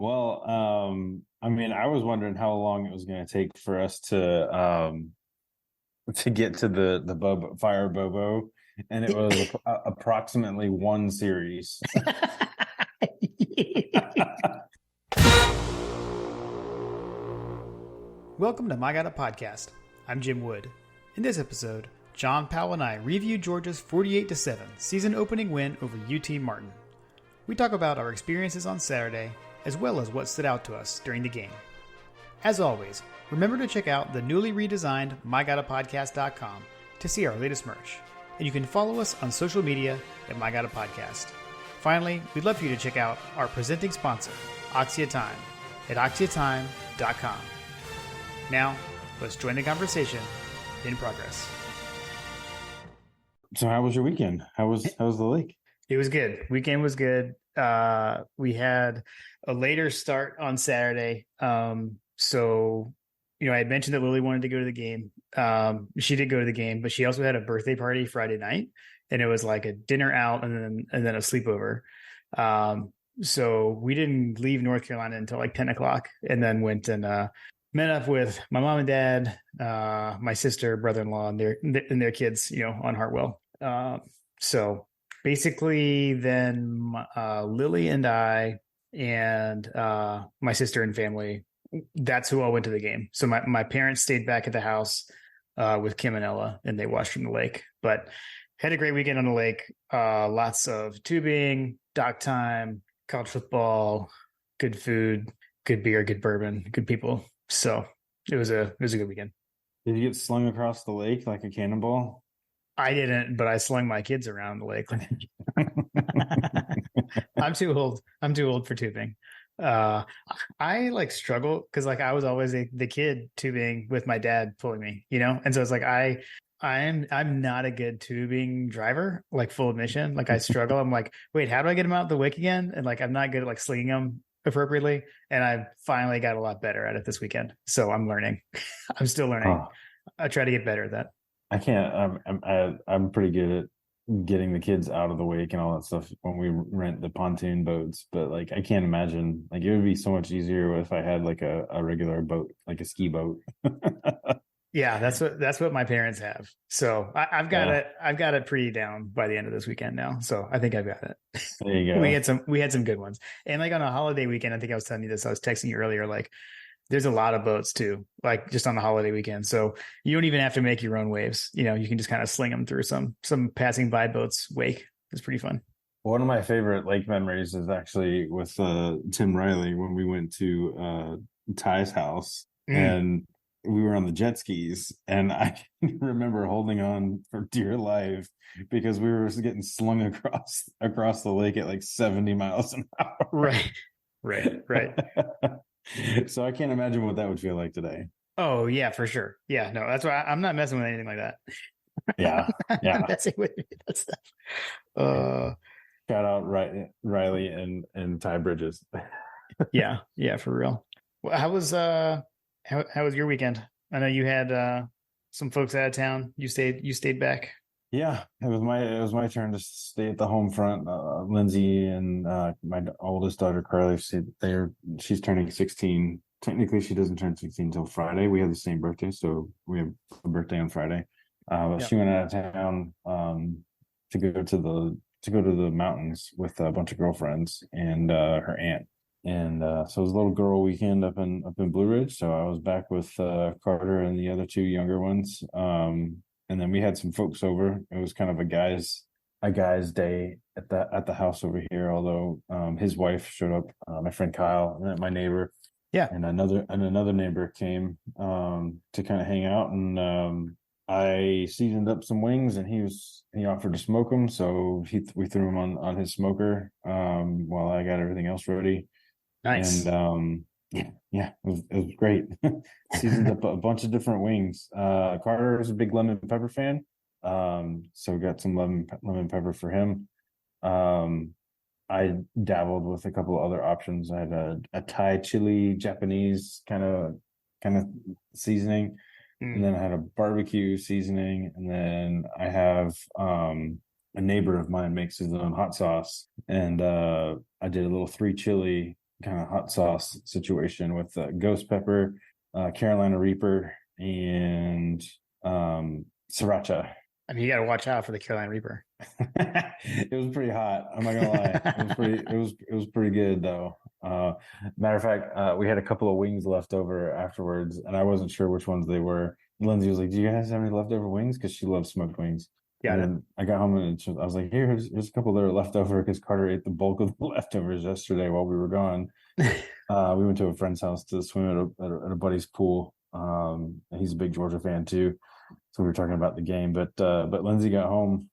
Well, I mean, I was wondering how long it was going to take for us to get to the Fire Bobo, and it was approximately one series. Welcome to My God Up Podcast. I'm Jim Wood. In this episode, John Powell and I review Georgia's 48-7 season opening win over UT Martin. We talk about our experiences on Saturday, as well as what stood out to us during the game. As always, remember to check out the newly redesigned MyGottaPodcast.com to see our latest merch. And you can follow us on social media at MyGottaPodcast. Finally, we'd love for you to check out our presenting sponsor, Oxia Time, at OxiaTime.com. Now, let's join the conversation in progress. So how was your weekend? How was the lake? It was good. Weekend was good. We had a later start on Saturday. So, I had mentioned that Lily wanted to go to the game. She did go to the game, but she also had a birthday party Friday night, and it was like a dinner out and then a sleepover. So we didn't leave North Carolina until like 10 o'clock, and then went and met up with my mom and dad, my sister, brother-in-law, and their kids, on Hartwell. So basically then Lily and I and my sister and family, that's who all went to the game. So my parents stayed back at the house with Kim and Ella, and they watched from the lake. But had a great weekend on the lake. Lots of tubing, dock time, college football, good food, good beer, good bourbon, good people. So it was a good weekend. Did you get slung across the lake like a cannonball? I didn't, but I slung my kids around the lake. I'm too old. I'm too old for tubing. I struggle because I was always the kid tubing with my dad pulling me, and so it's like I'm not a good tubing driver, full admission. I struggle. I'm like, wait, how do I get them out the wake again? And I'm not good at slinging them appropriately. And I finally got a lot better at it this weekend. So I'm learning. I'm still learning. Oh, I try to get better at that. I can't. I'm pretty good at getting the kids out of the wake and all that stuff when we rent the pontoon boats. But I can't imagine. It would be so much easier if I had a regular boat, like a ski boat. Yeah, that's what my parents have. So I've got it pretty down by the end of this weekend now. So I think I've got it. There you go. We had some good ones. And on a holiday weekend, I think I was telling you this, I was texting you earlier, there's a lot of boats too, just on the holiday weekend. So you don't even have to make your own waves. You can just kind of sling them through some passing by boats wake. It's pretty fun. One of my favorite lake memories is actually with Tim Riley when we went to Ty's house and we were on the jet skis, and I remember holding on for dear life because we were getting slung across the lake at 70 miles an hour. Right. So I can't imagine what that would feel like today. Oh yeah, for sure. Yeah, no, that's why I'm not messing with anything like that. Yeah. I'm messing with that stuff. Shout out Riley and Ty Bridges. Yeah, for real. Well, how was your weekend? I know you had some folks out of town. You stayed back. Yeah, it was my turn to stay at the home front. Lindsay and my oldest daughter Carly, she's turning 16. Technically, she doesn't turn 16 until Friday. We have the same birthday, so we have a birthday on Friday. She went out of town to go to the mountains with a bunch of girlfriends and her aunt. And so it was a little girl weekend up in Blue Ridge. So I was back with Carter and the other two younger ones. And then we had some folks over. It was kind of a guy's day at the house over here. Although his wife showed up, my friend Kyle, and my neighbor, and another neighbor came to kind of hang out. And I seasoned up some wings, and he offered to smoke them, so we threw them on his smoker while I got everything else ready. Nice. And yeah, it was great. Seasoned up a bunch of different wings. Carter is a big lemon pepper fan, so we got some lemon pepper for him. I dabbled with a couple of other options. I had a Thai chili Japanese kind of seasoning, and then I had a barbecue seasoning, and then I have a neighbor of mine makes his own hot sauce, and I did a little 3 chili kind of hot sauce situation with ghost pepper, Carolina Reaper, and sriracha. I mean, you got to watch out for the Carolina Reaper. It was pretty hot. I'm not gonna lie. It was pretty. It was pretty good though. Matter of fact, we had a couple of wings left over afterwards, and I wasn't sure which ones they were. Lindsay was like, "Do you guys have any leftover wings?" Because she loves smoked wings. Got And it. then I got home and I was like, here's a couple that are left over because Carter ate the bulk of the leftovers yesterday while we were gone. We went to a friend's house to swim at a buddy's pool. And he's a big Georgia fan too. So we were talking about the game, but Lindsay got home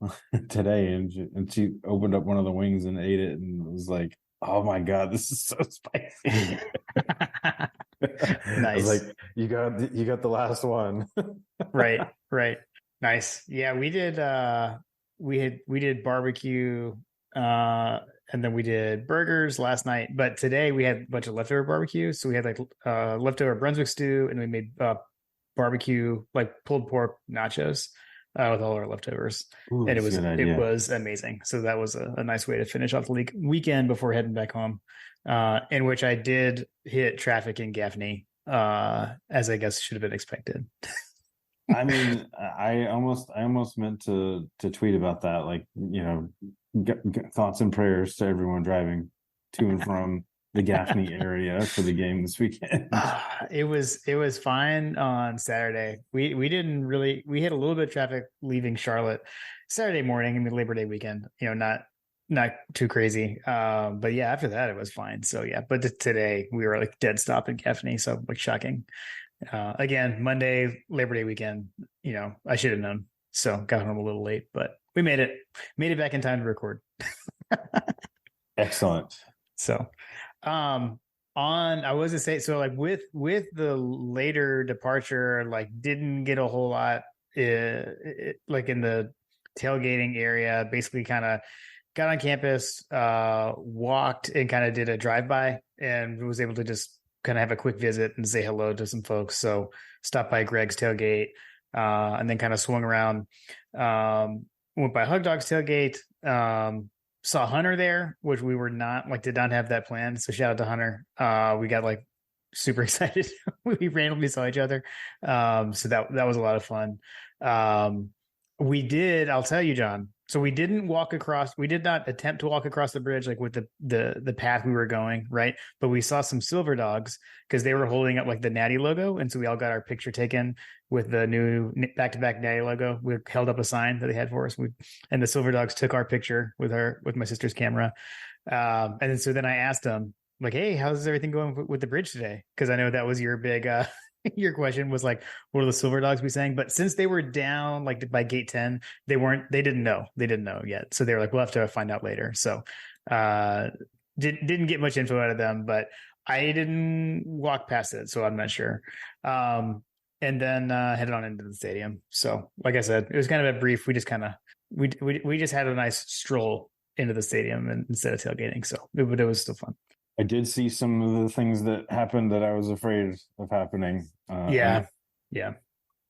today and she opened up one of the wings and ate it and was like, "Oh my God, this is so spicy." I was Nice. like, you got the last one." Right. Nice. Yeah, we did barbecue and then we did burgers last night, but today we had a bunch of leftover barbecue. So we had like leftover Brunswick stew and we made barbecue like pulled pork nachos with all our leftovers. Ooh, And that's a good idea. it was amazing. So that was a nice way to finish off the weekend before heading back home. In which I did hit traffic in Gaffney, as I guess should have been expected. I mean, I almost meant to tweet about that, like, get thoughts and prayers to everyone driving to and from the Gaffney area for the game this weekend. It was fine on Saturday. We had a little bit of traffic leaving Charlotte Saturday morning in the Labor Day weekend. Not too crazy. But yeah, after that it was fine. So yeah, but today we were like dead stop in Gaffney. So like shocking. Again, Monday, Labor Day weekend, I should have known. So got home a little late, but we made it back in time to record. Excellent. So, I was to say, so like with the later departure, like didn't get a whole lot, like in the tailgating area, basically kind of got on campus, walked and kind of did a drive-by and was able to just kind of have a quick visit and say hello to some folks. So stopped by Greg's tailgate, and then kind of swung around, went by Hug Dog's tailgate, saw Hunter there, which we were did not have that planned. So shout out to Hunter. We got like super excited. We randomly saw each other. So that was a lot of fun. I'll tell you, John. So we did not attempt to walk across the bridge like with the path we were going, right? But we saw some Silver Dogs because they were holding up like the Natty logo. And so we all got our picture taken with the new back-to-back Natty logo. We held up a sign that they had for us. And the Silver Dogs took our picture with my sister's camera. And then I asked them, like, "Hey, how's everything going with the bridge today?" Because I know that was your big your question was like, what are the Silver Dogs be saying? But since they were down like by gate 10, they didn't know yet. So they were like, we'll have to find out later. So didn't get much info out of them, but I didn't walk past it, so I'm not sure. And then headed on into the stadium. So like I said, it was kind of a brief. We just kind of we just had a nice stroll into the stadium instead of tailgating. So it was still fun. I did see some of the things that happened that I was afraid of happening. Yeah.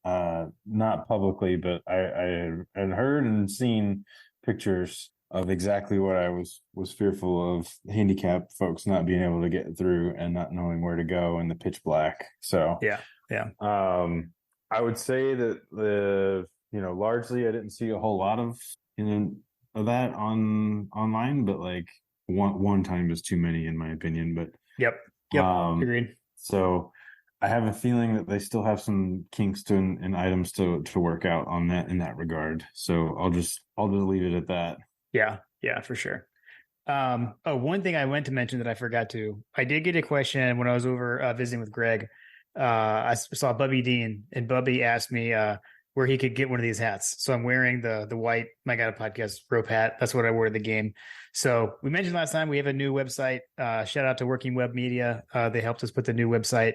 Not publicly, but I had heard and seen pictures of exactly what I was fearful of: handicapped folks not being able to get through and not knowing where to go in the pitch black. So yeah. I would say that largely I didn't see a whole lot of that online, but like one time is too many in my opinion. But Yep. Agreed. So I have a feeling that they still have some kinks and items to work out on that in that regard. So I'll just leave it at that. Yeah, for sure. One thing I went to mention that I forgot to. I did get a question when I was over visiting with Greg. I saw Bubby Dean, and Bubby asked me where he could get one of these hats. So I'm wearing the white My God Podcast rope hat. That's what I wore to the game. So we mentioned last time we have a new website. Shout out to Working Web Media. They helped us put the new website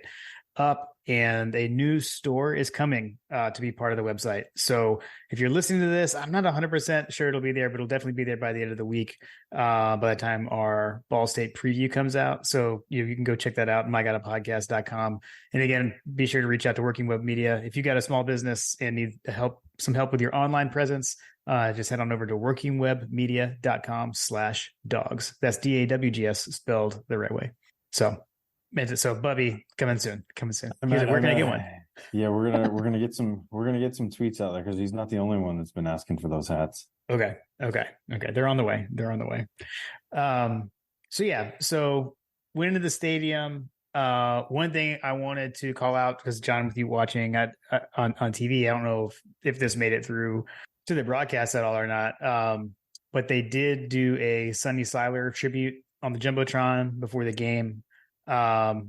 up, and a new store is coming to be part of the website. So if you're listening to this, I'm not 100% sure it'll be there, but it'll definitely be there by the end of the week, by the time our Ball State preview comes out. So you can go check that out, mygodapodcast.com. And again, be sure to reach out to Working Web Media. If you got a small business and need some help with your online presence, just head on over to workingwebmedia.com/dogs. That's DAWGS spelled the right way. So, Bubby coming soon. He's like, I'm where can I get one? Yeah, we're gonna get some tweets out there because he's not the only one that's been asking for those hats. Okay. They're on the way. So went into the stadium. One thing I wanted to call out, because John, with you watching on TV, I don't know if this made it through to the broadcast at all or not. But they did do a Sonny Siler tribute on the Jumbotron before the game. I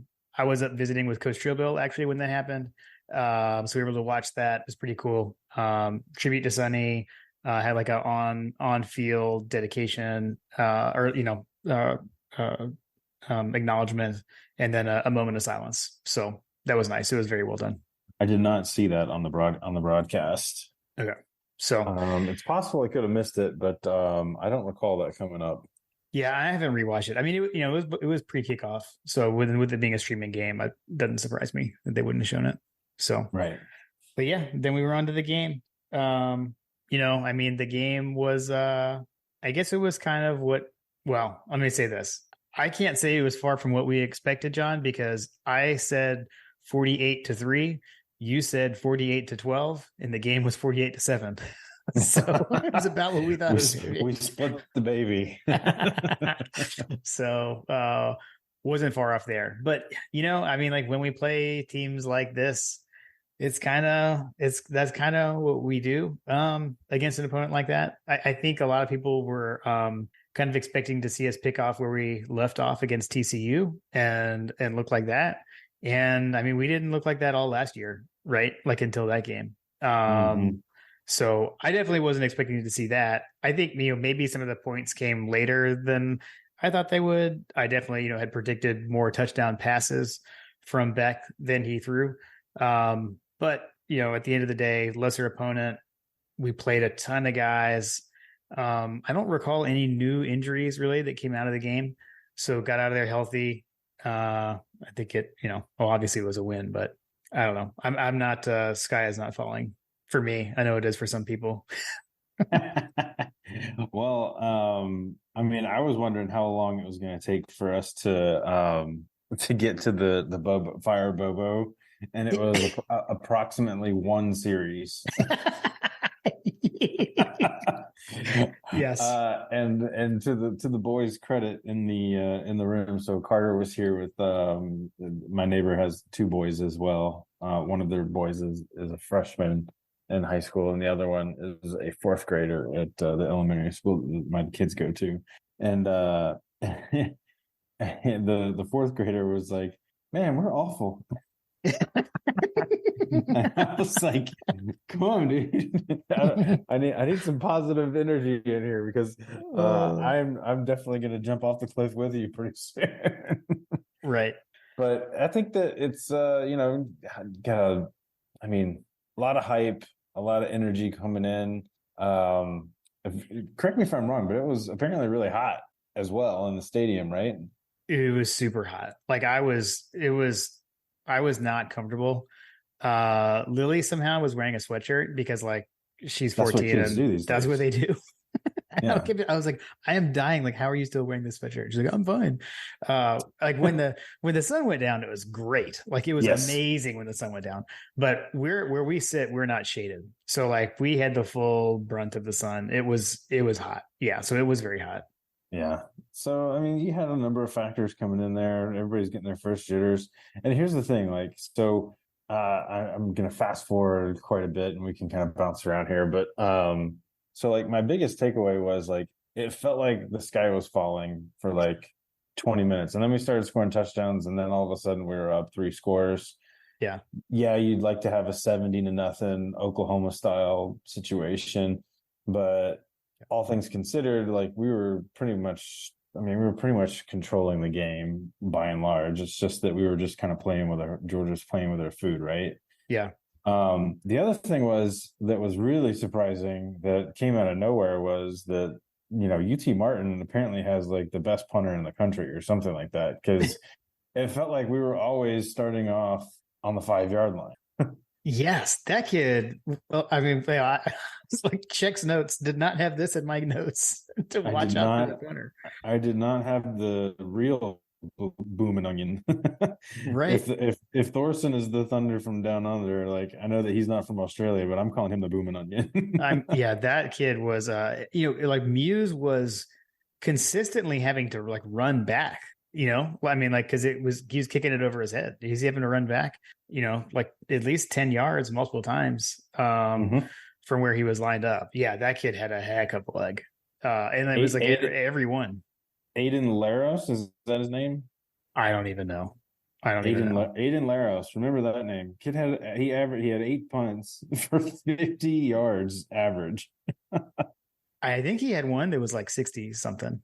was up visiting with Coach Trillbill actually when that happened. So we were able to watch that. It was pretty cool. Tribute to Sonny. Had like a on field dedication, acknowledgement, and then a moment of silence. So that was nice. It was very well done. I did not see that on the broadcast. Okay, so it's possible I could have missed it, but I don't recall that coming up. Yeah, I haven't rewatched it. I mean, it was pre kickoff, so with it being a streaming game, it doesn't surprise me that they wouldn't have shown it. So right, but yeah, then we were on to the game. I mean, the game was, I guess it was kind of well, let me say this. I can't say it was far from what we expected, John, because I said 48-3. You said 48-12, and the game was 48-7. So it was about what we thought it was. We split the baby. So wasn't far off there. But, I mean, like when we play teams like this, that's kind of what we do against an opponent like that. I think a lot of people were kind of expecting to see us pick off where we left off against TCU and look like that. And I mean, we didn't look like that all last year, right? Like until that game. So I definitely wasn't expecting to see that. I think, maybe some of the points came later than I thought they would. I definitely, had predicted more touchdown passes from Beck than he threw. But, at the end of the day, lesser opponent, we played a ton of guys. I don't recall any new injuries really that came out of the game. So got out of there healthy. I think it, obviously it was a win, but I don't know. I'm not, sky is not falling for me. I know it is for some people. Well, I mean, I was wondering how long it was going to take for us to get to the Fire Bobo, and it was approximately one series. Yes. And to the boys' credit in the room, so Carter was here with my neighbor has two boys as well. One of their boys is a freshman in high school, and the other one is a fourth grader at the elementary school that my kids go to. And the fourth grader was like, "Man, we're awful." I was like, "Come on, dude! I need some positive energy in here because I'm definitely going to jump off the cliff with you pretty soon." Right. But I think that it's got a lot of hype, a lot of energy coming in. Correct me if I'm wrong, but it was apparently really hot as well in the stadium, right? It was super hot. Like I was not comfortable. Lily somehow was wearing a sweatshirt because like she's 14 and that's what they do. Yeah. I was like, I am dying. Like, how are you still wearing this sweatshirt? She's like, I'm fine. Like when the sun went down, it was great. Like it was amazing when the sun went down. But where we sit, we're not shaded. So like we had the full brunt of the sun. It was hot. Yeah. So it was very hot. Yeah. So I mean, you had a number of factors coming in there. Everybody's getting their first jitters. And here's the thing, like, so I'm gonna fast forward quite a bit and we can kind of bounce around here. But so like my biggest takeaway was like it felt like the sky was falling for like 20 minutes. And then we started scoring touchdowns, and then all of a sudden we were up 3 scores. Yeah. Yeah, you'd like to have a 70-0 Oklahoma style situation, but all things considered, like we were pretty much controlling the game by and large. It's just that we were just kind of Georgia's playing with our food, right? Yeah. The other thing that was really surprising that came out of nowhere was that, UT Martin apparently has like the best punter in the country or something like that. Cause it felt like we were always starting off on the 5-yard line. Yes, that kid. Well, I mean, it's like Check's notes did not have this in my notes to watch out for the punter. I did not have the real Boom and Onion. Right. If Thorson is the Thunder from down under, like I know that he's not from Australia, but I'm calling him the Boom and Onion. Yeah, that kid was like Muse was consistently having to like run back, Well, I mean, like, because he was kicking it over his head. He's having to run back, like at least 10 yards multiple times Mhm. from where he was lined up. Yeah, that kid had a heck of a leg. And it was like Aiden, every one. Aiden Laros, is that his name? I don't even know. I don't even know. Aiden Laros. Remember that name? Kid he had 8 punts for 50 yards average. I think he had one that was like 60 something.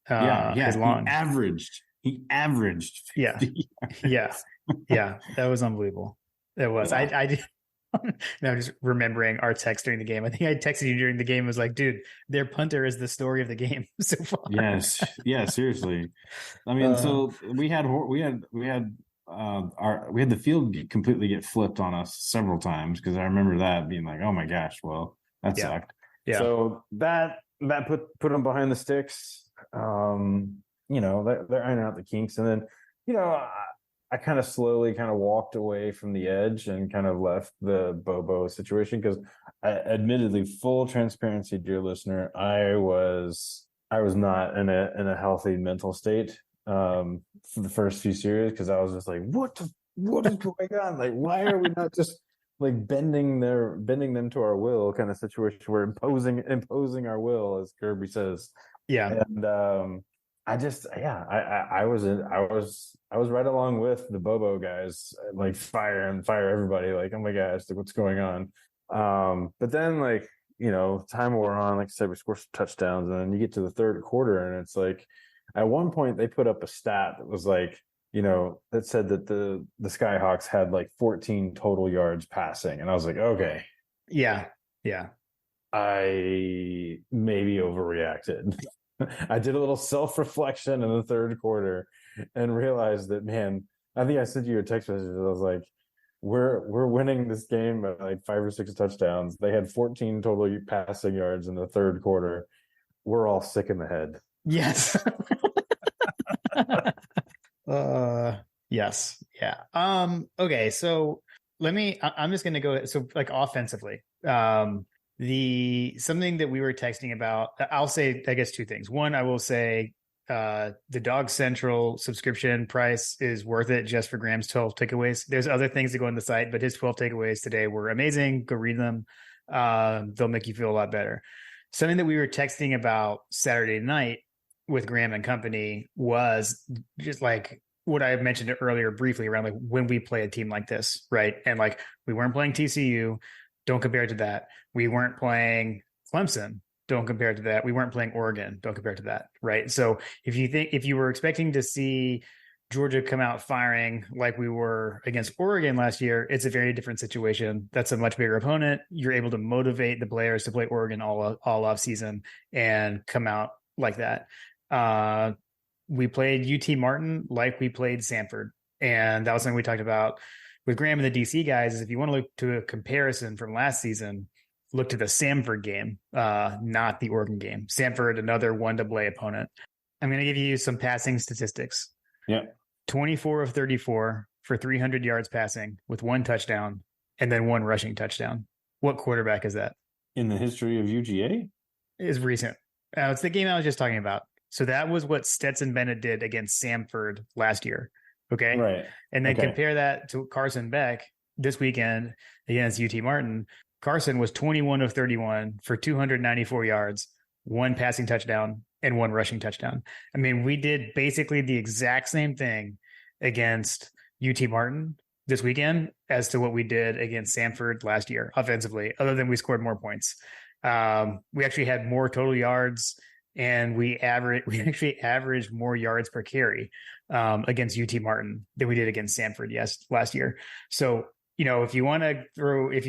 Yeah, His yeah. long. He averaged Yeah. 50 Yeah. yards. Yeah. That was unbelievable. It was. Yeah. I did. Now just remembering our text during the game. I think I texted you during the game. Was like, dude, their punter is the story of the game so far. Yes. Yeah, seriously. I mean, so we had the field completely get flipped on us several times because I remember that being like, oh my gosh, well, that Yeah. sucked. Yeah. So that put them behind the sticks. They're ironing out the kinks, and then I kind of slowly kind of walked away from the edge and kind of left the Bobo situation because admittedly, full transparency, dear listener, I was not in a healthy mental state for the first few series because I was just like, what is going on? Like, why are we not just like bending them to our will kind of situation? We're imposing our will, as Kirby says. Yeah. And I was right along with the Bobo guys, like fire everybody, like, oh my gosh, like, what's going on? But then like, time wore on, like I said, we scored some touchdowns, and then you get to the third quarter, and it's like at one point they put up a stat that was like, that said that the Skyhawks had like 14 total yards passing, and I was like, okay, Yeah. Yeah. I maybe overreacted. I did a little self-reflection in the third quarter and realized that, man, I think I sent you a text message. I was like, we're winning this game by like 5 or 6 touchdowns. They had 14 total passing yards in the third quarter. We're all sick in the head. Yes. Yes. Yeah. Okay. So I'm just going to go. So like offensively, something that we were texting about, I'll say, I guess 2 things. One, I will say, the Dog Central subscription price is worth it just for Graham's 12 takeaways. There's other things that go on the site, but his 12 takeaways today were amazing. Go read them. They'll make you feel a lot better. Something that we were texting about Saturday night with Graham and company was just like what I mentioned earlier briefly around like when we play a team like this, right? And like we weren't playing TCU, don't compare it to that. We weren't playing Clemson, don't compare it to that. We weren't playing Oregon, don't compare it to that, right? So if you were expecting to see Georgia come out firing like we were against Oregon last year, it's a very different situation. That's a much bigger opponent. You're able to motivate the players to play Oregon all off season and come out like that. We played UT Martin like we played Samford, and that was something we talked about with Graham and the DC guys. Is if you want to look to a comparison from last season, look to the Samford game, not the Oregon game. Samford, another 1AA opponent. I'm going to give you some passing statistics. Yeah. 24 of 34 for 300 yards passing with 1 touchdown and then 1 rushing touchdown. What quarterback is that? In the history of UGA? Is recent. It's the game I was just talking about. So that was what Stetson Bennett did against Samford last year. Okay. Right. And then compare that to Carson Beck this weekend against UT Martin. Carson was 21 of 31 for 294 yards, 1 passing touchdown and 1 rushing touchdown. I mean, we did basically the exact same thing against UT Martin this weekend as to what we did against Samford last year offensively, other than we scored more points. We actually had more total yards, and we actually averaged more yards per carry against UT Martin than we did against Samford last year. So, if you want to if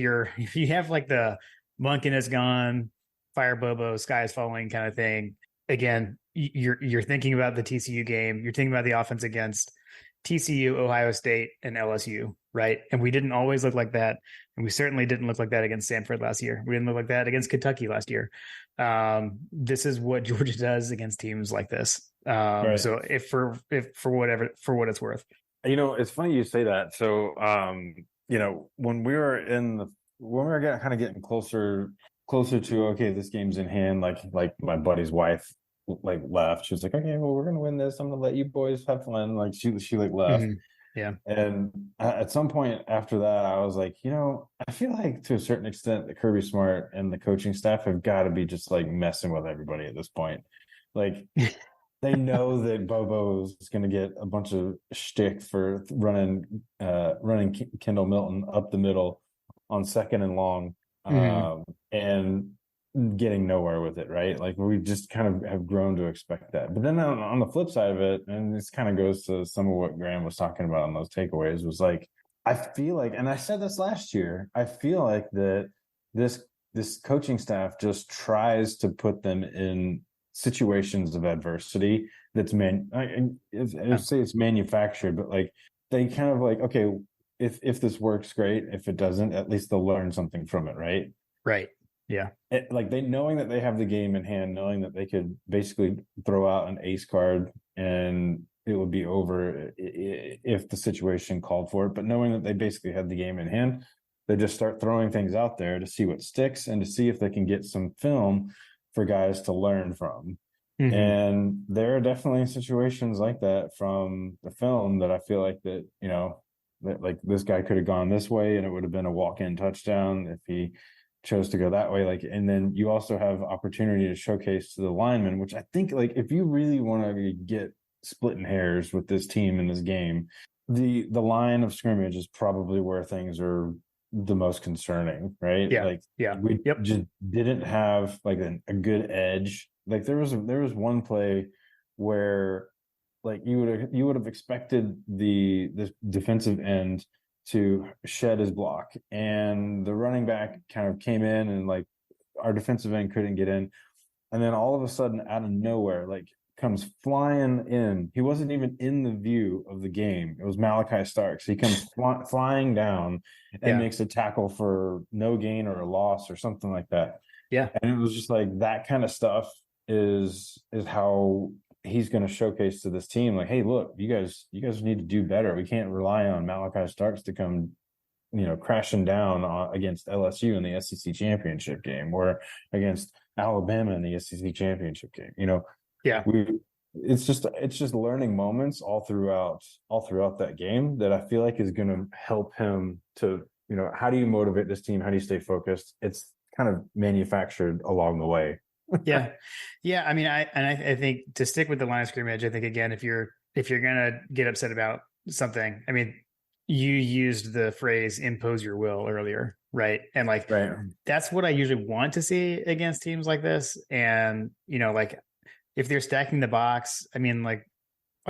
you have like the Monken is gone, fire Bobo, sky is falling kind of thing, again, you're thinking about the TCU game. You're thinking about the offense against TCU, Ohio State, and LSU, right? And we didn't always look like that. And we certainly didn't look like that against Samford last year. We didn't look like that against Kentucky last year. This is what Georgia does against teams like this. Right. So if for what it's worth. It's funny you say that. So, when we were kind of getting closer to, okay, this game's in hand, like my buddy's wife like left. She was like, okay, well, we're gonna win this. I'm gonna let you boys have fun. Like she like left. Mhm. Yeah. And at some point after that, I was like, I feel like to a certain extent, the Kirby Smart and the coaching staff have got to be just like messing with everybody at this point. Like they know that Bobo is going to get a bunch of shtick for running Kendall Milton up the middle on second and long, Mhm. and getting nowhere with it, right? Like we just kind of have grown to expect that. But then on the flip side of it, and this kind of goes to some of what Graham was talking about on those takeaways, was like, I feel like, and I said this last year, I feel like that this coaching staff just tries to put them in situations of adversity that's I say it's manufactured, but like they kind of like, okay, if this works, great. If it doesn't, at least they'll learn something from it, right? Right. Yeah. Like they knowing that they have the game in hand, knowing that they could basically throw out an ace card and it would be over if the situation called for it, but knowing that they basically had the game in hand, they just start throwing things out there to see what sticks and to see if they can get some film for guys to learn from. Mhm. And there are definitely situations like that from the film that I feel like that, that like this guy could have gone this way and it would have been a walk-in touchdown if he chose to go that way. Like, and then you also have opportunity to showcase to the linemen, which I think like if you really want to get splitting hairs with this team in this game, the line of scrimmage is probably where things are the most concerning, right? Yeah. Like Yeah. we Yep. just didn't have like a good edge. Like there was one play where like you would have expected this defensive end to shed his block, and the running back kind of came in and like our defensive end couldn't get in, and then all of a sudden out of nowhere like comes flying in. He wasn't even in the view of the game. It was Malachi Starks. He comes flying down and Yeah. makes a tackle for no gain or a loss or something like that. Yeah. And it was just like that kind of stuff is how he's going to showcase to this team, like, hey, look, you guys need to do better. We can't rely on Malachi Starks to come, crashing down against LSU in the SEC championship game or against Alabama in the SEC championship game. Yeah. We it's just learning moments all throughout that game that I feel like is going to help him to, how do you motivate this team? How do you stay focused? It's kind of manufactured along the way. Yeah. Yeah. I mean, I think to stick with the line of scrimmage, I think again, if you're gonna get upset about something, I mean, you used the phrase impose your will earlier, right? And like Right. that's what I usually want to see against teams like this. And like if they're stacking the box, I mean, like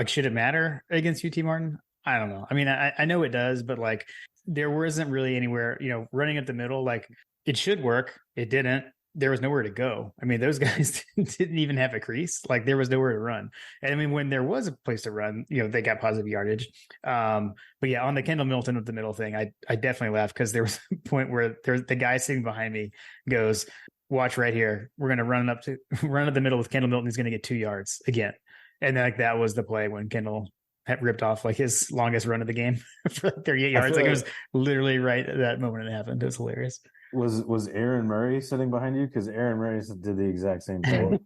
should it matter against UT Martin? I don't know. I mean, I know it does, but like there wasn't really anywhere, running at the middle, like it should work. It didn't. There was nowhere to go. I mean, those guys didn't even have a crease. Like there was nowhere to run. And I mean, when there was a place to run, they got positive yardage. But yeah, on the Kendall Milton of the middle thing, I definitely laughed because there was a point where the guy sitting behind me goes, "Watch right here. We're going to run up the middle with Kendall Milton. He's going to get 2 yards again." And then, like that was the play when Kendall had ripped off like his longest run of the game for like 38 I yards. feel Like it like was literally right at that moment it happened. It was hilarious. was Aaron Murray sitting behind you? Because Aaron Murray did the exact same thing.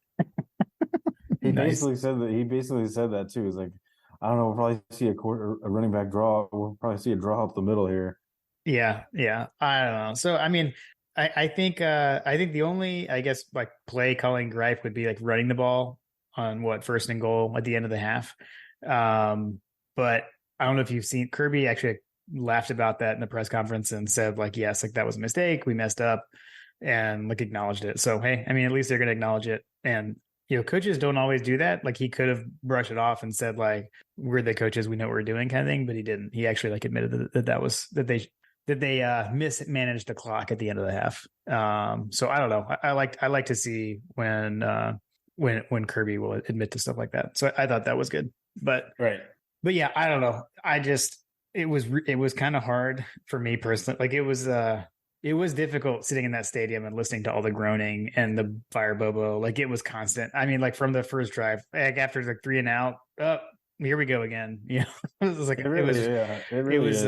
He Nice. basically said that too. He's like, I don't know, we'll probably see a running back draw. We'll probably see a draw up the middle here. Yeah, yeah. I don't know. So I mean, I think the only I guess like play calling gripe would be like running the ball on first and goal at the end of the half. But I don't know if you've seen Kirby actually laughed about that in the press conference and said like, yes, like that was a mistake. We messed up and like acknowledged it. So hey, I mean, at least they're gonna acknowledge it. And coaches don't always do that. Like he could have brushed it off and said like, we're the coaches, we know what we're doing kind of thing, but he didn't. He actually like admitted that they mismanaged the clock at the end of the half. So I don't know. I like to see when Kirby will admit to stuff like that. So I thought that was good. But Right. yeah, I don't know. It was kind of hard for me personally. Like it was it was difficult sitting in that stadium and listening to all the groaning and the fire bobo. Like it was constant. I mean, like from the first drive, like after the 3-and-out, here we go again. It was like It really, yeah, it really is.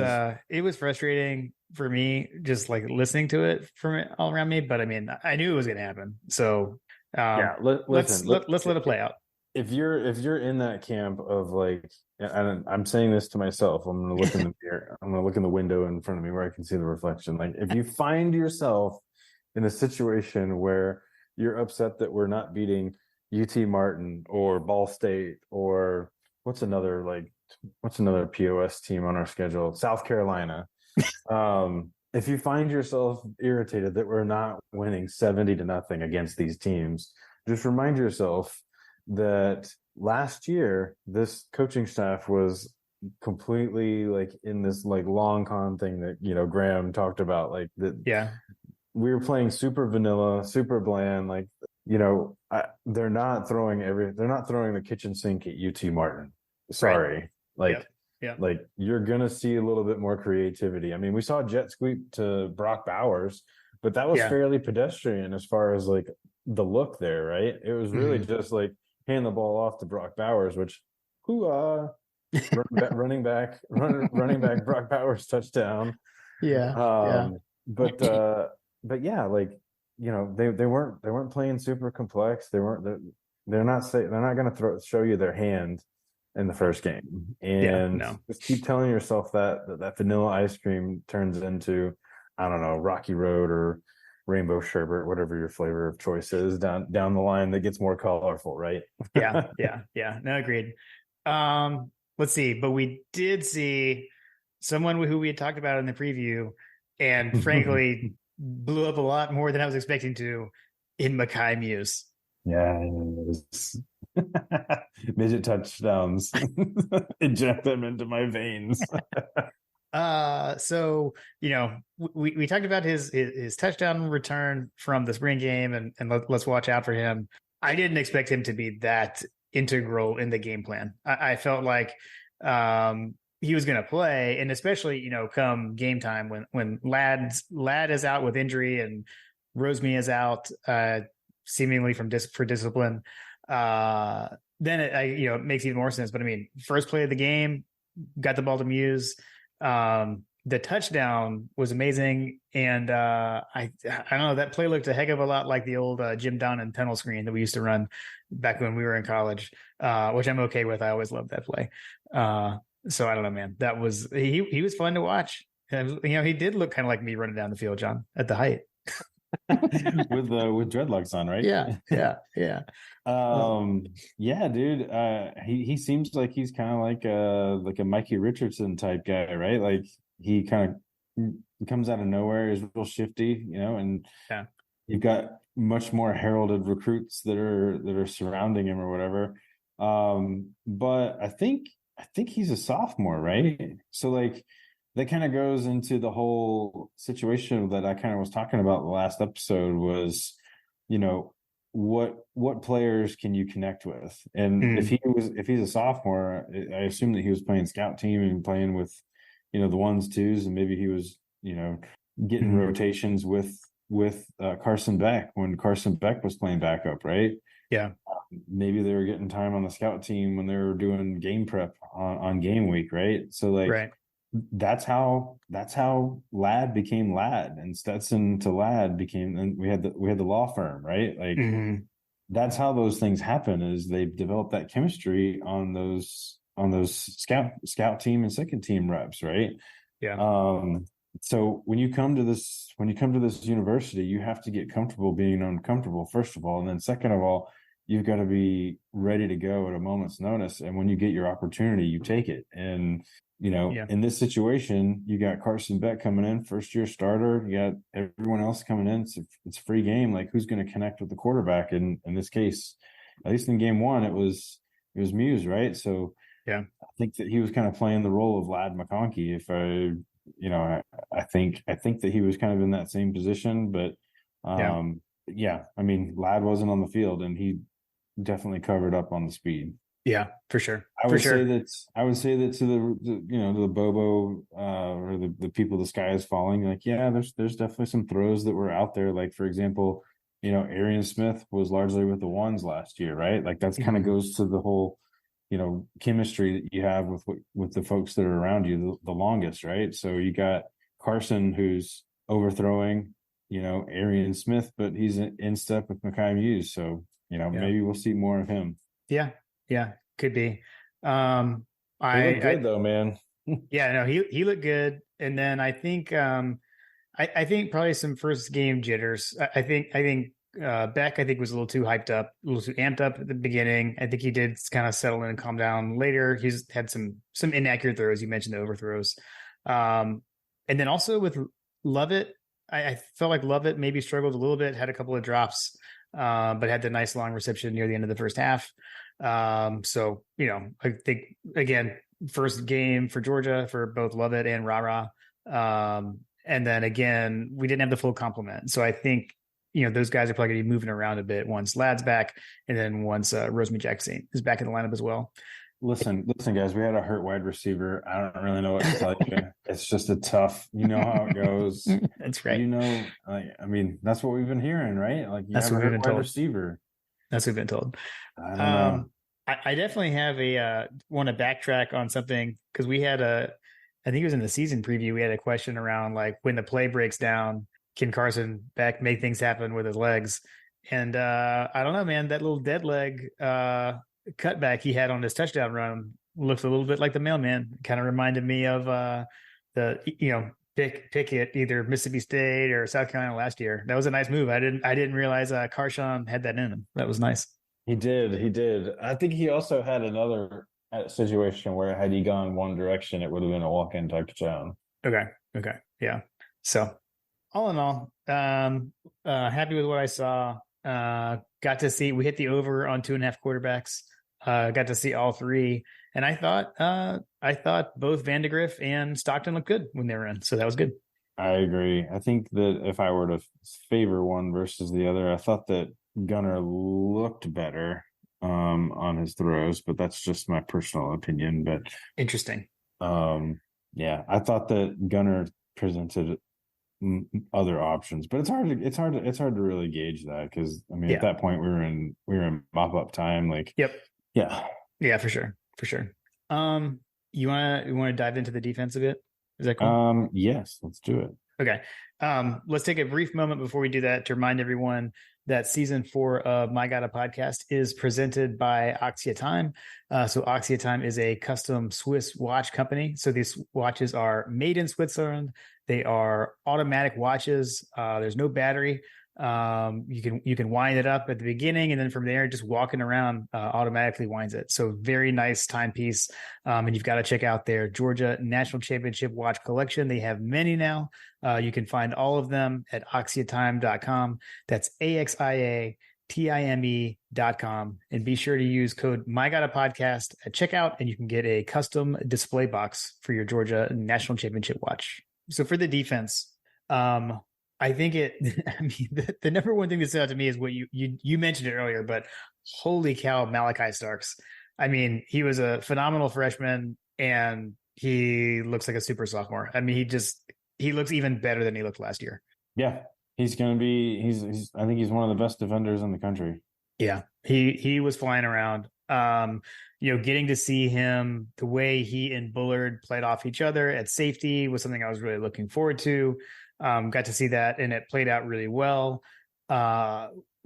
it was frustrating for me just like listening to it from all around me. But I mean, I knew it was going to happen. So Yeah, let's listen, let's let it play out. if you're in that camp of like, and I'm saying this to myself, I'm gonna look in the mirror, I'm gonna look in the window in front of me where I can see the reflection. Like, if you find yourself in a situation where you're upset that we're not beating UT Martin or Ball State or what's another POS team on our schedule, South Carolina. If you find yourself irritated that we're not winning 70-0 against these teams, just remind yourself that last year this coaching staff was completely like in this like long con thing that Graham talked about, like that. Yeah. We were playing super vanilla, super bland, like they're not throwing the kitchen sink at UT Martin. Sorry. Right. Like Yep. like you're gonna see a little bit more creativity. I mean, we saw jet sweep to Brock Bowers, but that was fairly pedestrian as far as like the look there, right? It was really just like hand the ball off to Brock Bowers, which running back Brock Bowers touchdown. Yeah. But yeah, like they weren't playing super complex. They're not going to show you their hand in the first game, and No. just keep telling yourself that vanilla ice cream turns into, I don't know, Rocky Road or rainbow sherbet, whatever your flavor of choice is down the line, that gets more colorful, right? Yeah. No, agreed. Let's see, but we did see someone who we had talked about in the preview, and frankly blew up a lot more than I was expecting to, in Mekhi Mews. Yeah, midget touchdowns inject them into my veins. So we talked about his touchdown return from the spring game, and let's watch out for him. I didn't expect him to be that integral in the game plan. I felt like he was going to play, and especially come game time when Ladd is out with injury and Roseme is out seemingly for discipline. Then it makes even more sense. But I mean, first play of the game, got the ball to Mews. The touchdown was amazing, and I don't know, that play looked a heck of a lot like the old Jim Donnan tunnel screen that we used to run back when we were in college, which I'm okay with. I always loved that play. So I don't know, man. That was he was fun to watch. And, he did look kind of like me running down the field, John, at the height. with dreadlocks on, right? Yeah. Yeah, dude. He seems like he's kind of like a Mikey Richardson type guy, right? Like he kind of comes out of nowhere, is real shifty, and you've got much more heralded recruits that are surrounding him or whatever. But I think he's a sophomore, right? So like that kind of goes into the whole situation that I kind of was talking about the last episode was, what players can you connect with? And if he's a sophomore, I assume that he was playing scout team and playing with, the ones, twos, and maybe he was, getting rotations with Carson Beck when Carson Beck was playing backup, right? Yeah. Maybe they were getting time on the scout team when they were doing game prep on game week, right? So like, right. That's how Ladd became Ladd, and Stetson to Ladd became, and we had the law firm, right? Like that's how those things happen, is they develop that chemistry on those scout team and second team reps, right? Yeah. So when you come to this university, you have to get comfortable being uncomfortable, first of all, and then second of all, you've got to be ready to go at a moment's notice. And when you get your opportunity, you take it. And in this situation, you got Carson Beck coming in, first year starter. You got everyone else coming in. It's a free game. Like, who's going to connect with the quarterback? In this case, at least in game one, it was Mews, right? So yeah, I think that he was kind of playing the role of Ladd McConkey. If I think that he was kind of in that same position, but I mean, Ladd wasn't on the field, and he definitely covered up on the speed. Yeah, for sure. I For would say sure. that to the Bobo or the people the sky is falling, like, yeah, there's definitely some throws that were out there. Like, for example, Arian Smith was largely with the ones last year, right? Like that's kind of Mhm. goes to the whole chemistry that you have with the folks that are around you the longest, right? So you got Carson, who's overthrowing Arian Smith, but he's in step with Mikhail Hughes. So Yeah. maybe we'll see more of him. Yeah. Yeah. Could be. Um, He looked I good though, man. yeah, no, he looked good. And then I think I think probably some first game jitters. I think Beck I think was a little too hyped up, a little too amped up at the beginning. I think he did kind of settle in and calm down later. He's had some inaccurate throws. You mentioned the overthrows. And then also with Lovett, I felt like Lovett maybe struggled a little bit, had a couple of drops, but had the nice long reception near the end of the first half. So I think again, first game for Georgia for both Lovett and Rara. And then again, we didn't have the full complement. So I think, those guys are probably going to be moving around a bit once Ladd's back and then once Rosemary Jackson is back in the lineup as well. Listen, guys. We had a hurt wide receiver. I don't really know what to tell you. It's just a tough. You know how it goes. That's right. I mean, that's what we've been hearing, right? Like you That's have a what we've hurt been wide told. receiver. That's what we've been told. I don't know. I definitely have want to backtrack on something because I think it was in the season preview. We had a question around like when the play breaks down, can Carson Beck make things happen with his legs? And I don't know, man, that little dead leg cutback he had on his touchdown run looks a little bit like the mailman. Kind of reminded me of the Pickett, either Mississippi State or South Carolina last year. That was a nice move. I didn't realize Carshon had that in him. That was nice. He did. He did. I think he also had another situation where had he gone one direction, it would have been a walk-in touchdown. Okay. Okay. Yeah. So all in all, happy with what I saw. Got to see we hit the over on 2.5 quarterbacks. Got to see all three, and I thought both Vandegrift and Stockton looked good when they were in, so that was good. I agree. I think that if I were to favor one versus the other, I thought that Gunner looked better on his throws, but that's just my personal opinion. But Interesting. yeah, I thought that Gunner presented other options, but it's hard to really gauge that because I mean at that point we were in mop up time. Like, Yep. yeah, For sure. You want to dive into the defense a bit? Is that cool? Yes, let's do it. Okay. Let's take a brief moment before we do that to remind everyone that season 4 of My God, a Podcast is presented by Oxia Time. So Oxia Time is a custom Swiss watch company. So these watches are made in Switzerland. They are automatic watches. There's no battery. You can wind it up at the beginning, and then from there, just walking around automatically winds it. So very nice timepiece. And you've got to check out their Georgia National Championship watch collection. They have many now. You can find all of them at oxiatime.com. That's AXIATIME.com. And be sure to use code MyGottaPodcast at checkout, and you can get a custom display box for your Georgia National Championship watch. So for the defense, I think the number one thing that stood out to me is what you mentioned it earlier, but holy cow, Malachi Starks. I mean, he was a phenomenal freshman and he looks like a super sophomore. I mean, he looks even better than he looked last year. Yeah, he's going to be. I think he's one of the best defenders in the country. Yeah, he was flying around. Getting to see him the way he and Bullard played off each other at safety was something I was really looking forward to. Got to see that, and it played out really well.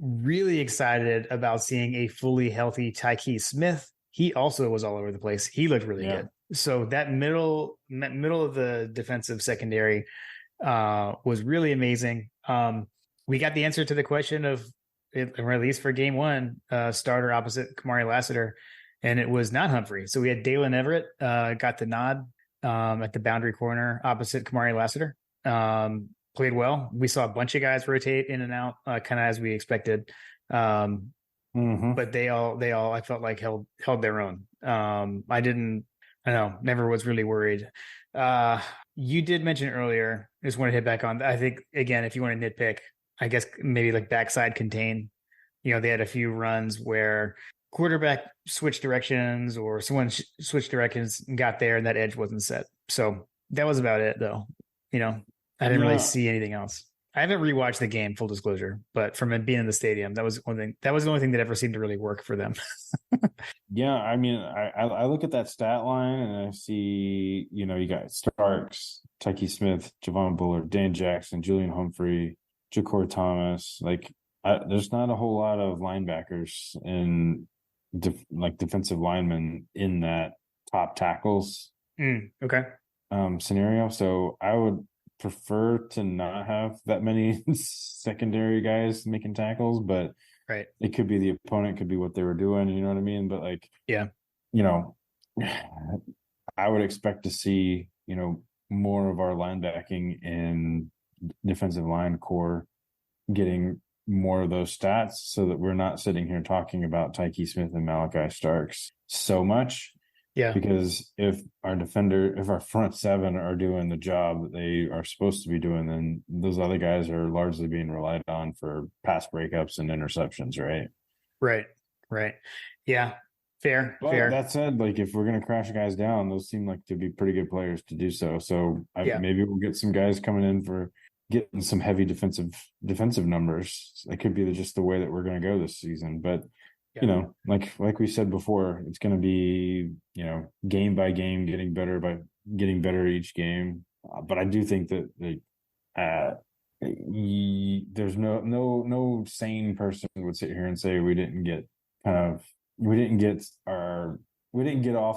Really excited about seeing a fully healthy Tyke Smith. He also was all over the place. He looked really good. So that middle of the defensive secondary was really amazing. We got the answer to the question of release for game 1, starter opposite Kamari Lassiter, and it was not Humphrey. So we had Dalen Everett got the nod at the boundary corner opposite Kamari Lassiter. Played well. We saw a bunch of guys rotate in and out, kind of as we expected. But they all I felt like held their own. Never was really worried. You did mention earlier, just want to hit back on, I think, again, if you want to nitpick, I guess maybe like backside contain, they had a few runs where quarterback switched directions or someone switched directions and got there and that edge wasn't set. So that was about it, though. I didn't really Yeah, see anything else. I haven't rewatched the game, full disclosure, but from it being in the stadium, that was one thing. That was the only thing that ever seemed to really work for them. yeah. I mean, I look at that stat line and I see, you got Starks, Tyke Smith, Javon Bullard, Dan Jackson, Julian Humphrey, Ja'Cory Thomas. Like, there's not a whole lot of linebackers and defensive linemen in that top tackles Okay. scenario. So I would prefer to not have that many secondary guys making tackles, but Right. it could be the opponent, could be what they were doing, you know what I mean? But like, Yeah. you know, I would expect to see, more of our linebacking and defensive line core getting more of those stats so that we're not sitting here talking about Tyke Smith and Malachi Starks so much. Yeah. Because if our front seven are doing the job that they are supposed to be doing, then those other guys are largely being relied on for pass breakups and interceptions, right? Right. Right. Yeah. Fair. But Fair. that said, like if we're gonna crash guys down, those seem like to be pretty good players to do so. So Yeah. maybe we'll get some guys coming in for getting some heavy defensive numbers. It could be just the way that we're gonna go this season, but. Yeah. Like we said before, it's going to be, game by game, getting better each game. But I do think that there's no sane person would sit here and say we didn't get off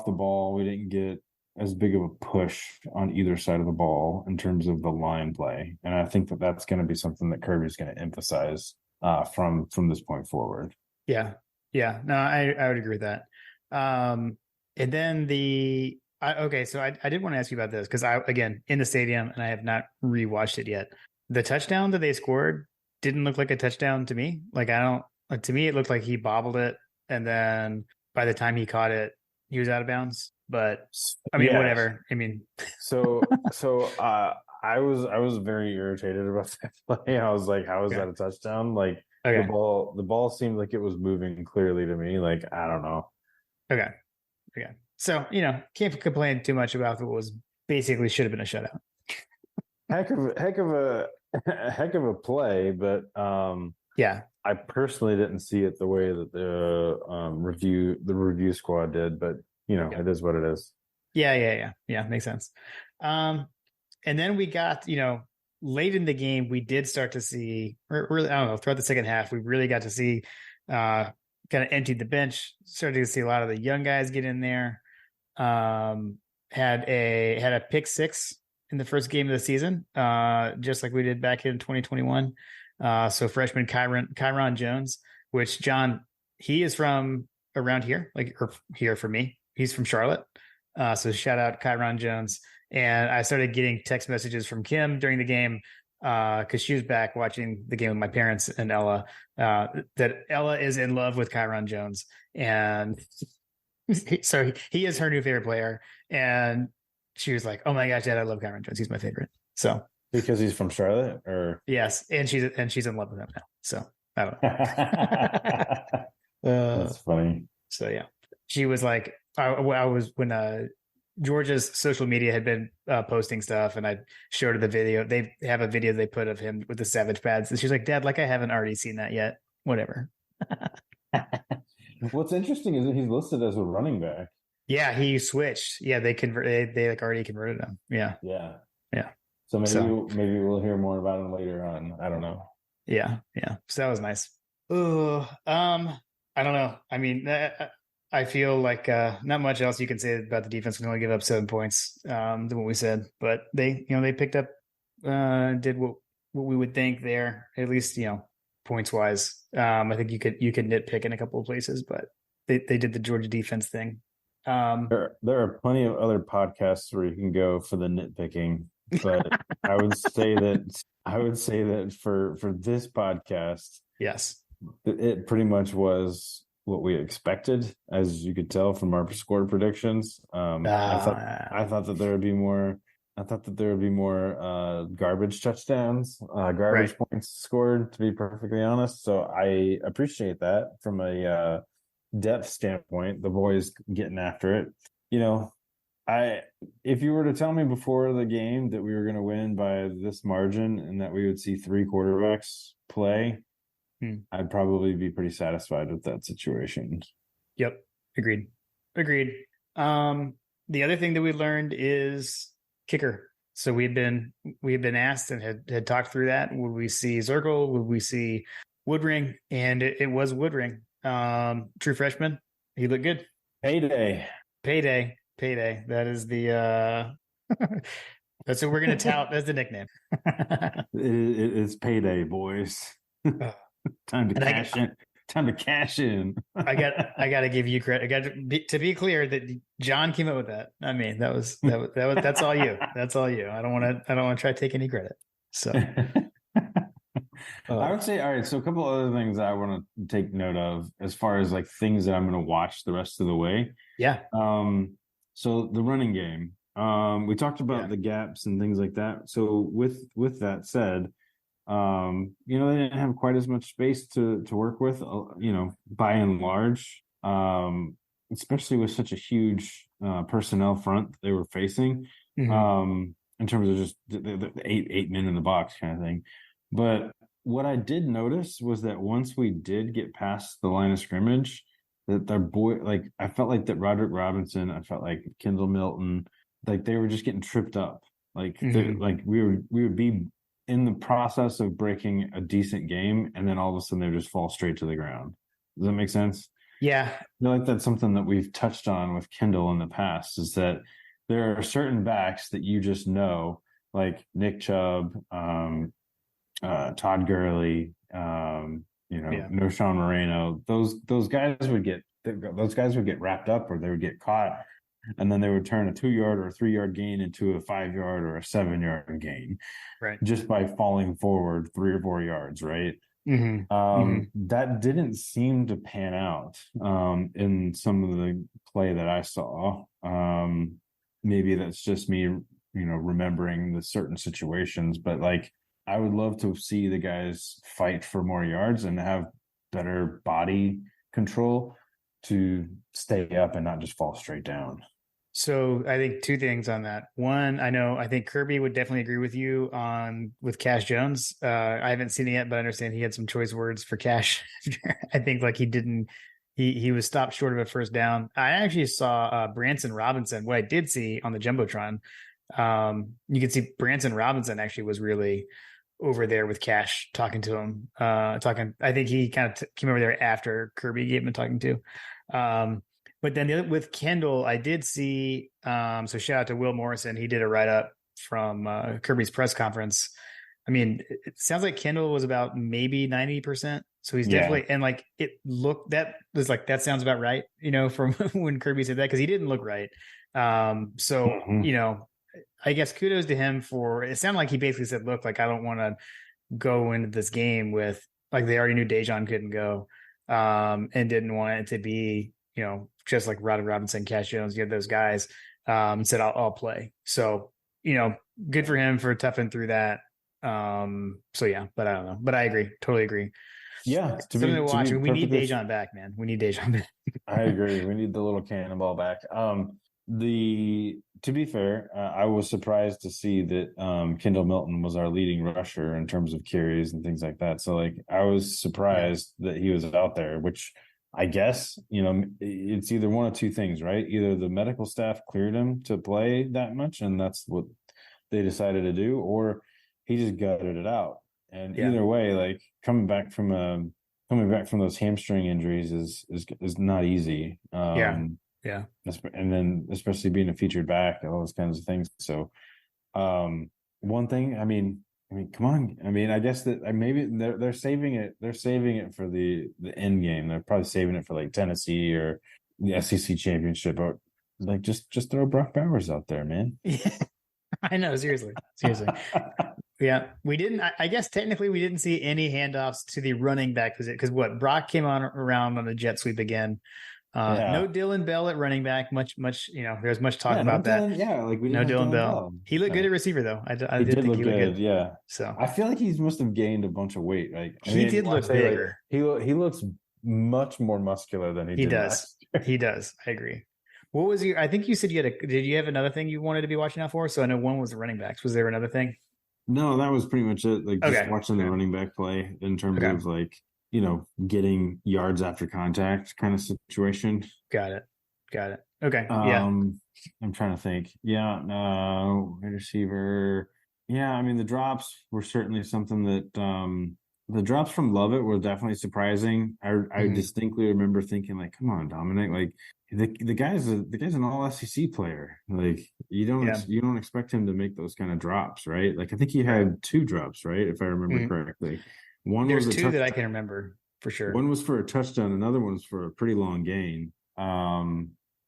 the ball. We didn't get as big of a push on either side of the ball in terms of the line play. And I think that that's going to be something that Kirby's going to emphasize from this point forward. Yeah. Yeah, no, I would agree with that. And then so I did want to ask you about this because again, in the stadium and I have not rewatched it yet. The touchdown that they scored didn't look like a touchdown to me. To me, it looked like he bobbled it. And then by the time he caught it, he was out of bounds. But I mean, whatever. I mean, so I was very irritated about that play. I was like, how is that a touchdown? Like, okay. The ball seemed like it was moving clearly to me. Like, I don't know. Okay. So, can't complain too much about what was basically should have been a shutout. Heck of a play, but yeah. I personally didn't see it the way that the review squad did, but it is what it is. Yeah. Makes sense. And then we got, late in the game, we did start to see, or really, I don't know, throughout the second half, we really got to see, kind of emptied the bench, started to see a lot of the young guys get in there. Had a pick six in the first game of the season, just like we did back in 2021. So freshman Kyron Jones, which John, he is from around here, or here for me. He's from Charlotte. So shout out Kyron Jones. And I started getting text messages from Kim during the game because she was back watching the game with my parents and Ella, that Ella is in love with Kyron Jones. And so he is her new favorite player. And she was like, oh my gosh, Dad, I love Kyron Jones. He's my favorite. So because he's from Charlotte, or yes. And she's in love with him now. So I don't know. That's funny. So yeah, she was like, I was when Georgia's social media had been posting stuff, and I showed her the video. They have a video they put of him with the Savage pads, and she's like, "Dad, like I haven't already seen that yet. Whatever." What's interesting is that he's listed as a running back. Yeah, he switched. Yeah, they like already converted him. Yeah. So maybe we'll hear more about him later on. I don't know. Yeah. So that was nice. Oh, I don't know. I mean, I feel like not much else you can say about the defense. We only give up 7 points than what we said, but they picked up, did what we would think there, at least points wise. I think you could nitpick in a couple of places, but they did the Georgia defense thing. There are plenty of other podcasts where you can go for the nitpicking, but I would say that for this podcast, yes, it pretty much was what we expected, as you could tell from our score predictions. I thought that there would be more. I thought that there would be more garbage touchdowns, points scored. To be perfectly honest, so I appreciate that from a depth standpoint, the boys getting after it. You know, if you were to tell me before the game that we were going to win by this margin and that we would see 3 quarterbacks play, I'd probably be pretty satisfied with that situation. Yep. Agreed. The other thing that we learned is kicker. So we had been asked and had talked through that. Would we see Zirkle? Would we see Woodring? And it was Woodring. True freshman. He looked good. Payday. That is the that's what we're gonna tout as the nickname. It's payday, boys. Time to cash in. I got to give you credit. To be clear that John came up with that. I mean, that's all you. That's all you. I don't want to try to take any credit. So I would say, all right. So a couple other things I want to take note of as far as like things that I'm going to watch the rest of the way. Yeah. So the running game. We talked about the gaps and things like that. So with that said, they didn't have quite as much space to work with, by and large, especially with such a huge personnel front they were facing, in terms of just the eight men in the box kind of thing. But what I did notice was that once we did get past the line of scrimmage, that their boy, like I felt like that Roderick Robinson, I felt like Kendall Milton, like they were just getting tripped up. Like we would be in the process of breaking a decent game, and then all of a sudden they would just fall straight to the ground. Does that make sense? Yeah. I feel like that's something that we've touched on with Kendall in the past, is that there are certain backs that you just know, like Nick Chubb, Todd Gurley, Noshawn Moreno. Those guys would get wrapped up, or they would get caught, and then they would turn a 2-yard or a 3-yard gain into a 5-yard or a 7-yard gain, right? Just by falling forward 3 or 4 yards, right? That didn't seem to pan out in some of the play that I saw. Maybe that's just me, remembering the certain situations, but like I would love to see the guys fight for more yards and have better body control to stay up and not just fall straight down. So I think 2 things on that. One, I think Kirby would definitely agree with you with Cash Jones. I haven't seen it yet, but I understand he had some choice words for Cash. I think like he was stopped short of a first down. I actually saw Branson Robinson. What I did see on the Jumbotron, you can see Branson Robinson actually was really over there with Cash, talking to him, I think he kind of came over there after Kirby gave him a talking to. But then with Kendall, I did see, so shout out to Will Morrison. He did a write-up from Kirby's press conference. I mean, it sounds like Kendall was about maybe 90%. So he's definitely, and like that sounds about right, from when Kirby said that, because he didn't look right. I guess kudos to him for, it sounded like he basically said, look, like I don't want to go into this game with, like they already knew Dejon couldn't go, and didn't want it to be, just like Roderick Robinson, Cash Jones, you had those guys, said I'll play. So, good for him for toughing through that. But I don't know, but I agree. Totally agree. Yeah. Something to watch. We need Dejon back, man. We need Dejon back. I agree. We need the little cannonball back. To be fair, I was surprised to see that Kendall Milton was our leading rusher in terms of carries and things like that. So like I was surprised that he was out there, which I guess, it's either one of 2 things, right? Either the medical staff cleared him to play that much, and that's what they decided to do, or he just gutted it out. And either way, like coming back from those hamstring injuries is not easy. Yeah. And then especially being a featured back, all those kinds of things. So one thing, I mean, come on. I mean, I guess that maybe they're saving it. They're saving it for the end game. They're probably saving it for like Tennessee or the SEC championship, or like just throw Brock Bowers out there, man. Yeah. I know. Seriously. Yeah. We didn't, I guess technically we didn't see any handoffs to the running back because Brock came around on the jet sweep again. No Dylan Bell at running back. Much. There's much talk about that. Like we didn't no Dylan Bell. He looked good at receiver though. I did think he looked good. Yeah. So I feel like he must have gained a bunch of weight. Like he did look bigger. Like, he looks much more muscular than he He did does. last year. He does. I agree. What was your? I think you said you had a. Did you have another thing you wanted to be watching out for? So I know one was the running backs. Was there another thing? No, that was pretty much it. Like just Okay. watching the Okay. running back play in terms Okay. of like, getting yards after contact kind of situation. Got it. Got it. Okay. Yeah. Um, I'm trying to think. Yeah, no, wide receiver. Yeah, I mean the drops were certainly something that the drops from Lovett were definitely surprising. I Mhm. distinctly remember thinking like, come on, Dominic, like the guy's an all SEC player. Like Yeah. you don't expect him to make those kind of drops, right? Like I think he Right. had two drops, right? If I remember Mhm. correctly. One There's was a two touch that I can remember for sure. one was for a touchdown, another one's for a pretty long gain.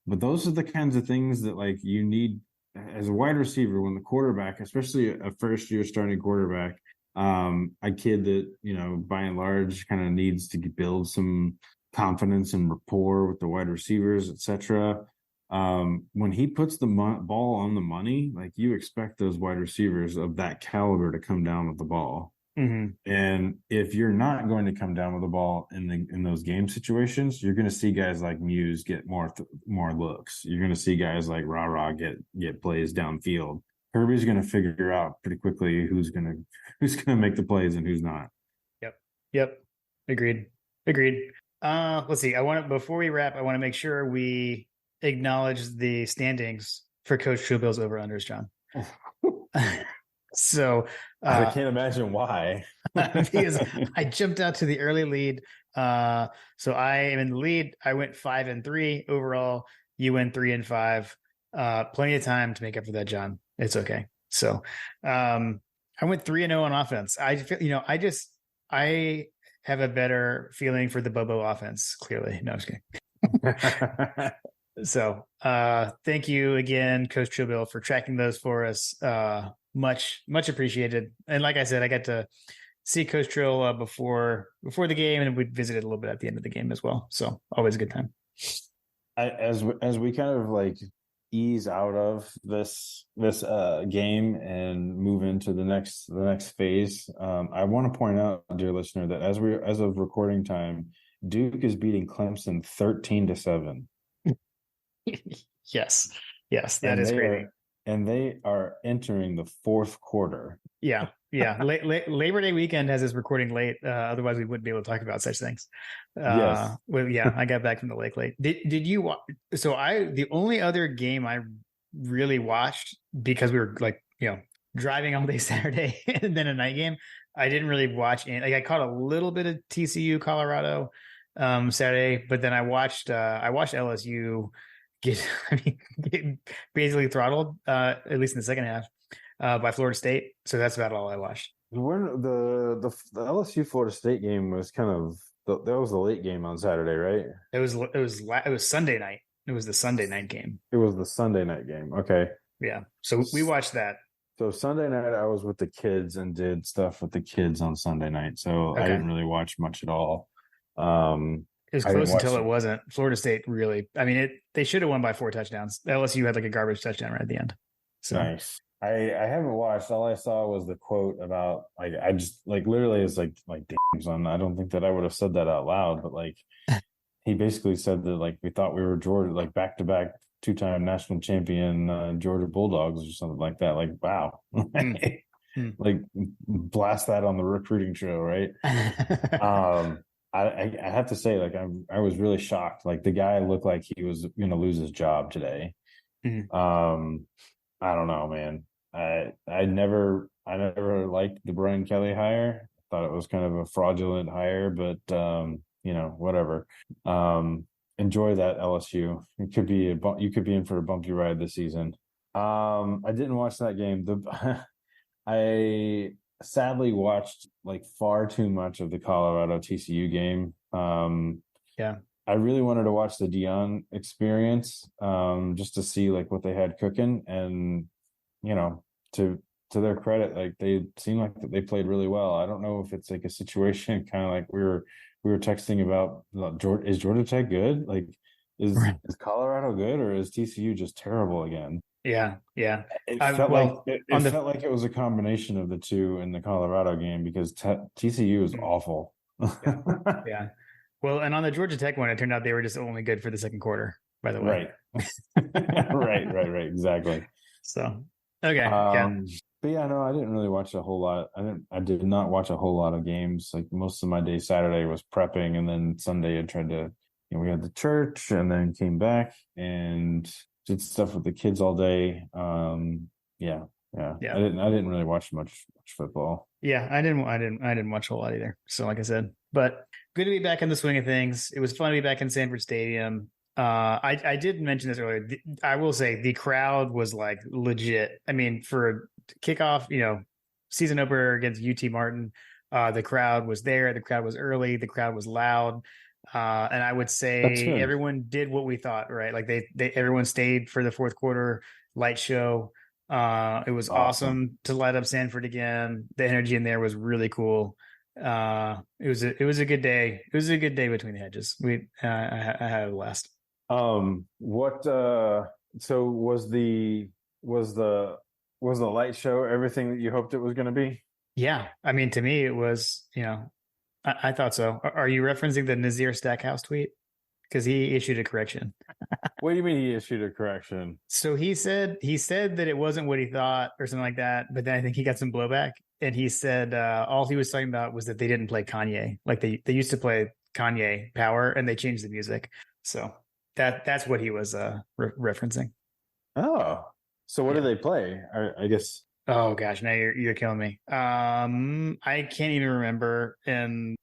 But those are the kinds of things that like you need as a wide receiver when the quarterback, especially a first year starting quarterback, a kid that, by and large kind of needs to build some confidence and rapport with the wide receivers, etc. When he puts the ball on the money, like you expect those wide receivers of that caliber to come down with the ball. Hmm. And if you're not going to come down with the ball in those game situations, you're going to see guys like Muse get more looks. You're going to see guys like Rah get plays downfield. Kirby's going to figure out pretty quickly who's gonna make the plays and who's not. Yep. Yep. Agreed. Agreed. Let's see. I want to before we wrap, I want to make sure we acknowledge the standings for Coach Truebill's over unders, John. So I can't imagine why. because I jumped out to the early lead. So I am in the lead. I went 5-3 overall. You went 3-5. Plenty of time to make up for that, John. It's okay. So I went 3-0 on offense. I feel, I have a better feeling for the Bobo offense, clearly. No, I'm just kidding. So thank you again, Coach Truebill, for tracking those for us. Much appreciated. And like I said, I got to see Coach Trill before the game, and we visited a little bit at the end of the game as well. So always a good time. As we kind of like ease out of this game and move into the next phase, I want to point out, dear listener, that as of recording time, Duke is beating Clemson 13-7. Yes, that is crazy. And they are entering the fourth quarter. Yeah. Labor Day weekend has us recording late. Otherwise, we wouldn't be able to talk about such things. Yes. Well, yeah, I got back from the lake late. Did you watch? So the only other game I really watched, because we were like, driving all day Saturday and then a night game, I didn't really watch any. Like I caught a little bit of TCU Colorado Saturday, but then I watched LSU get basically throttled, at least in the second half, by Florida State. So that's about all I watched. When the LSU Florida State game was kind of that was the late game on Saturday, right? It was Sunday night. It was the Sunday night game. It was the Sunday night game. Okay. Yeah. So we watched that. So Sunday night I was with the kids and did stuff with the kids on Sunday night. So Okay. I didn't really watch much at all. It was close until it wasn't. Florida State really, I mean, they should have won by 4 touchdowns. LSU had like a garbage touchdown right at the end. So nice. I haven't watched. All I saw was the quote about like I just like literally is like damn son. I don't think that I would have said that out loud, but like he basically said that like we thought we were Georgia, like back to back 2-time national champion Georgia Bulldogs or something like that. Like wow, like blast that on the recruiting show, right? I have to say, like I was really shocked. Like the guy looked like he was going to lose his job today. I don't know, man. I never liked the Brian Kelly hire. I thought it was kind of a fraudulent hire, but whatever. Enjoy that LSU. It could be you could be in for a bumpy ride this season. I didn't watch that game. I sadly watched like far too much of the Colorado TCU game. Yeah. I really wanted to watch the Deion experience, just to see like what they had cooking, and to their credit, like they seem like they played really well. I don't know if it's like a situation kind of like we were texting about is Georgia Tech good? Like is Colorado good, or is TCU just terrible again? Yeah. It felt like it was a combination of the two in the Colorado game because TCU is awful. Yeah. Well, and on the Georgia Tech one, it turned out they were just only good for the second quarter, by the way. Right. Right. Exactly. So, okay. Yeah. Um, but yeah, no, I didn't really watch a whole lot. I did not watch a whole lot of games. Like most of my day Saturday was prepping, and then Sunday I tried to, we had the church and then came back and did stuff with the kids all day. Yeah. Yeah. I didn't really watch much football. Yeah. I didn't watch a whole lot either. So, like I said, but good to be back in the swing of things. It was fun to be back in Sanford Stadium. I did mention this earlier. I will say the crowd was like legit. I mean, for a kickoff, season opener against UT Martin, the crowd was there. The crowd was early. The crowd was loud. And I would That's say good. everyone did what we thought, right? Like everyone stayed for the fourth quarter light show. It was awesome to light up Sanford again. The energy in there was really cool. It was a good day. It was a good day between the hedges. I had a blast. What so was the light show everything that you hoped it was going to be? Yeah, I mean, to me, it was. I thought so. Are you referencing the Nazir Stackhouse tweet? Because he issued a correction. What do you mean he issued a correction? So he said that it wasn't what he thought or something like that. But then I think he got some blowback, and he said all he was talking about was that they didn't play Kanye. Like they used to play Kanye Power, and they changed the music. So that's what he was referencing. Oh, so what Yeah. do they play? I guess. Oh gosh, now you're killing me. I can't even remember, and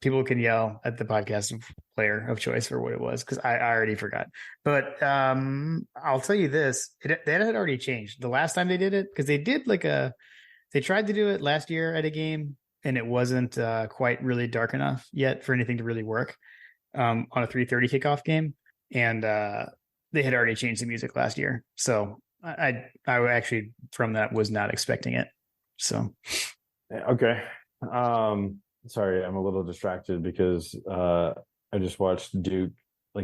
people can yell at the podcast player of choice for what it was because I already forgot. But I'll tell you this: that had already changed the last time they did it because they did they tried to do it last year at a game, and it wasn't quite really dark enough yet for anything to really work on a 3:30 kickoff game, and they had already changed the music last year, so. I actually from that was not expecting it. So Okay. Sorry, I'm a little distracted because I just watched Duke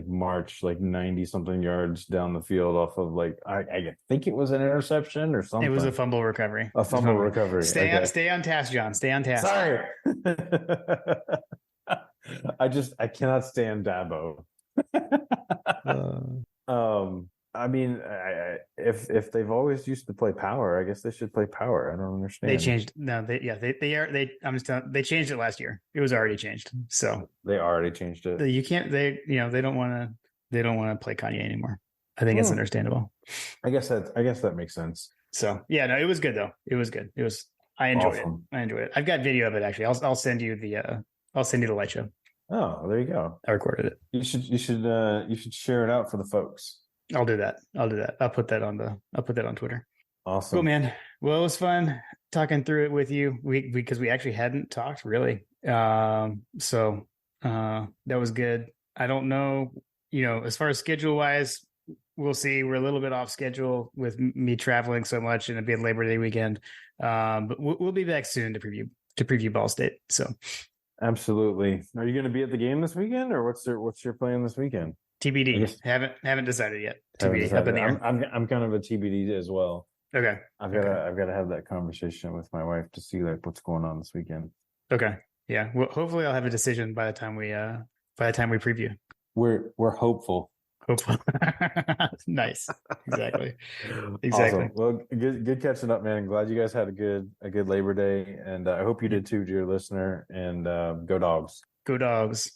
march 90 something yards down the field off of I think it was an interception or something. it was a fumble recovery. A fumble recovery. Stay on task, John. Stay on task. Sorry. I cannot stand Dabo. I mean, if they've always used to play power, I guess they should play power. I don't understand. They changed. No, I'm just telling, they changed it last year. It was already changed. So they already changed it. You can't. They don't want to play Kanye anymore. I think it's understandable. I guess that makes sense. So yeah, no, it was good though. It was good. It was. I enjoyed it. I enjoyed it. I've got video of it actually. I'll send you the light show. Oh, there you go. I recorded it. You should share it out for the folks. I'll do that. I'll put that on Twitter. Awesome. Cool, man. Well, it was fun talking through it with you. Because we actually hadn't talked really. So that was good. I don't know, as far as schedule wise, we'll see. We're a little bit off schedule with me traveling so much and it being Labor Day weekend. But we'll be back soon to preview Ball State. So absolutely. Are you going to be at the game this weekend, or what's your plan this weekend? TBD. Haven't decided yet. TBD. Up in the air. I'm kind of a TBD as well. Okay. I've got to have that conversation with my wife to see what's going on this weekend. Okay. Yeah. Well, hopefully I'll have a decision by the time we preview. We're hopeful. Hopeful. Nice. Exactly. Awesome. Well, good catching up, man. Glad you guys had a good Labor Day, and I hope you did too, dear listener. And go Dogs. Go Dogs.